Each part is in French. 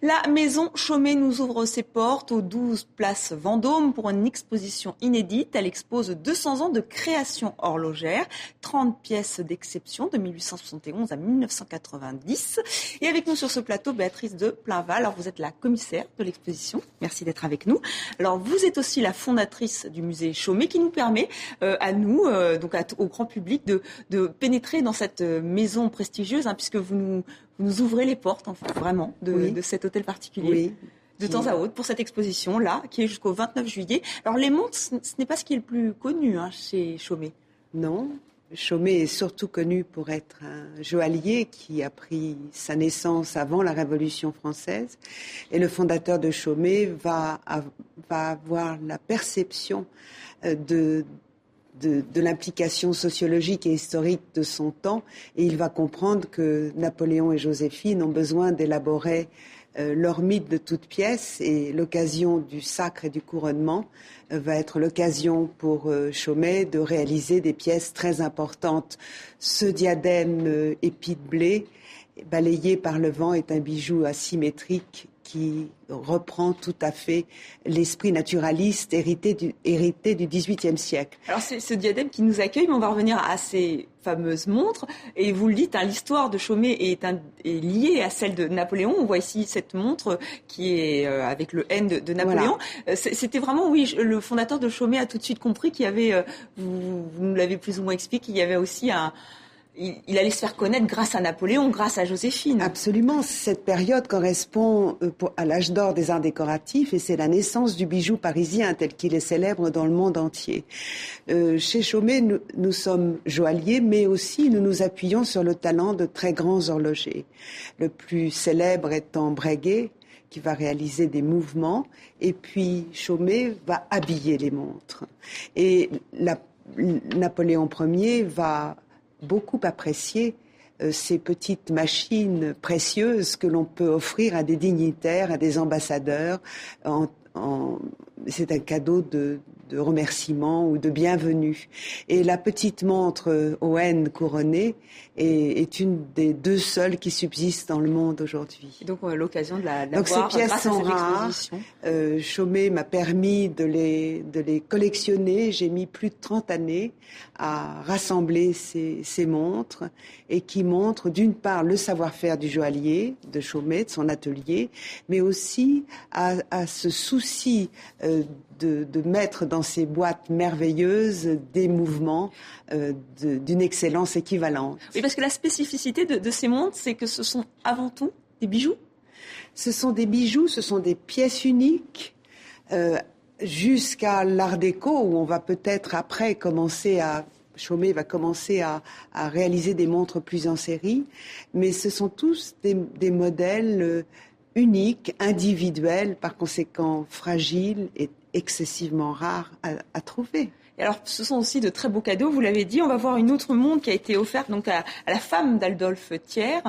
La maison Chaumet nous ouvre ses portes au 12 place Vendôme pour une exposition inédite. Elle expose 200 ans de création horlogère, 30 pièces d'exception de 1871 à 1990. Et avec nous sur ce plateau, Béatrice de Plainval. Alors vous êtes la commissaire de l'exposition. Merci d'être avec nous. Alors vous êtes aussi la fondatrice du musée Chaumet qui nous permet à nous, au grand public, de pénétrer dans cette maison prestigieuse, puisque vous nous ouvrez les portes, vraiment, de cet hôtel particulier. Oui. De temps à autre, pour cette exposition-là, qui est jusqu'au 29 juillet. Alors, les montres, ce n'est pas ce qui est le plus connu chez Chaumet. Non. Chaumet est surtout connu pour être un joaillier qui a pris sa naissance avant la Révolution française. Et le fondateur de Chaumet va avoir la perception de l'implication sociologique et historique de son temps, et il va comprendre que Napoléon et Joséphine ont besoin d'élaborer leur mythe de toutes pièces, et l'occasion du sacre et du couronnement va être l'occasion pour Chaumet de réaliser des pièces très importantes. Ce diadème épi de blé, balayé par le vent, est un bijou asymétrique qui reprend tout à fait l'esprit naturaliste hérité du XVIIIe siècle. Alors c'est ce diadème qui nous accueille, mais on va revenir à ces fameuses montres. Et vous le dites, l'histoire de Chaumet est liée à celle de Napoléon. On voit ici cette montre qui est avec le N de Napoléon. Voilà. C'était vraiment, le fondateur de Chaumet a tout de suite compris qu'il y avait, vous nous l'avez plus ou moins expliqué, qu'il y avait aussi il allait se faire connaître grâce à Napoléon, grâce à Joséphine. Absolument. Cette période correspond à l'âge d'or des arts décoratifs, et c'est la naissance du bijou parisien tel qu'il est célèbre dans le monde entier. Chez Chaumet, nous sommes joailliers, mais aussi nous nous appuyons sur le talent de très grands horlogers. Le plus célèbre étant Breguet, qui va réaliser des mouvements, et puis Chaumet va habiller les montres. Et Napoléon Ier va beaucoup apprécier ces petites machines précieuses que l'on peut offrir à des dignitaires, à des ambassadeurs. C'est un cadeau de remerciement ou de bienvenue. Et la petite montre au N couronné est une des deux seules qui subsistent dans le monde aujourd'hui. Et donc l'occasion de la donc voir ces pièces grâce sont à rares. Chaumet m'a permis de les collectionner. J'ai mis plus de 30 années à rassembler ces montres, et qui montrent d'une part le savoir-faire du joaillier de Chaumet, de son atelier, mais aussi à ce souci de mettre dans ces boîtes merveilleuses des mouvements d'une excellence équivalente. Oui, parce que la spécificité de ces montres, c'est que ce sont avant tout des bijoux. Ce sont des bijoux, ce sont des pièces uniques, jusqu'à l'art déco, où on va peut-être après Chaumet va commencer à réaliser des montres plus en série, mais ce sont tous des modèles uniques, individuels, par conséquent fragiles et excessivement rares à trouver. Et alors, ce sont aussi de très beaux cadeaux, vous l'avez dit. On va voir une autre montre qui a été offerte donc à la femme d'Adolphe Thiers,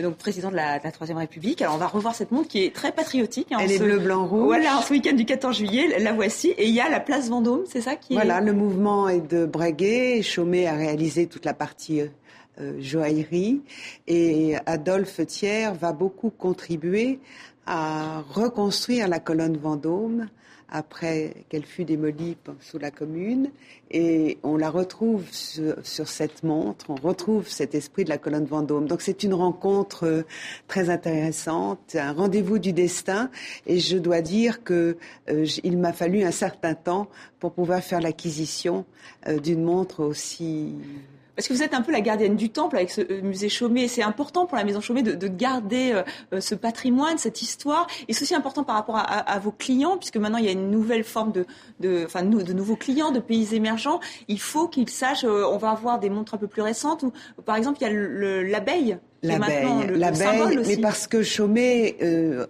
donc président de la Troisième République. Alors, on va revoir cette montre qui est très patriotique. Elle est bleu, blanc, rouge. Voilà, ce week-end du 14 juillet, la voici. Et il y a la place Vendôme, c'est ça qui est... Voilà, le mouvement est de Breguet. Chaumet a réalisé toute la partie joaillerie. Et Adolphe Thiers va beaucoup contribuer à reconstruire la colonne Vendôme après qu'elle fut démolie sous la Commune, et on la retrouve sur cette montre, on retrouve cet esprit de la colonne Vendôme. Donc c'est une rencontre très intéressante, un rendez-vous du destin, et je dois dire que il m'a fallu un certain temps pour pouvoir faire l'acquisition d'une montre aussi... Parce que vous êtes un peu la gardienne du temple avec ce musée Chaumet. C'est important pour la maison Chaumet de garder ce patrimoine, cette histoire. Et c'est aussi important par rapport à vos clients, puisque maintenant il y a une nouvelle forme de nouveaux clients, de pays émergents. Il faut qu'ils sachent, on va avoir des montres un peu plus récentes, où par exemple il y a l'abeille. L'abeille, mais parce que Chaumet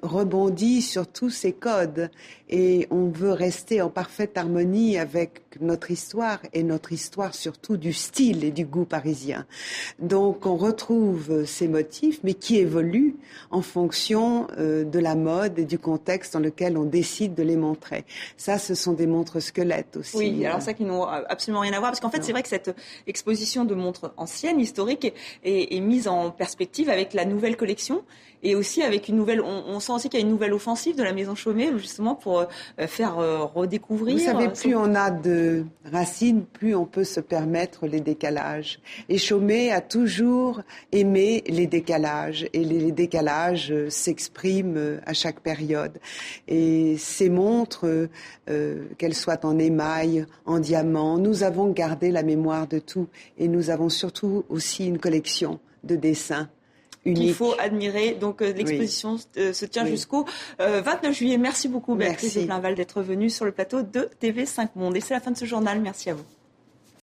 rebondit sur tous ces codes, et on veut rester en parfaite harmonie avec notre histoire, et notre histoire surtout du style et du goût parisien. Donc on retrouve ces motifs, mais qui évoluent en fonction de la mode et du contexte dans lequel on décide de les montrer. Ça, ce sont des montres squelettes aussi. Oui, alors ça qui n'ont absolument rien à voir, parce qu'en fait, c'est vrai que cette exposition de montres anciennes, historiques, est mise en perspective perspective avec la nouvelle collection et aussi avec une nouvelle. On sent aussi qu'il y a une nouvelle offensive de la Maison Chaumet, justement pour faire redécouvrir. Vous savez, plus on a de racines, plus on peut se permettre les décalages. Et Chaumet a toujours aimé les décalages. Et les décalages s'expriment à chaque période. Et ces montres, qu'elles soient en émail, en diamant, nous avons gardé la mémoire de tout. Et nous avons surtout aussi une collection de dessins. Unique. Qu'il faut admirer. Donc l'exposition se tient jusqu'au 29 juillet. Merci beaucoup Béatrice de Plainval d'être venue sur le plateau de TV5 Monde. Et c'est la fin de ce journal. Merci à vous.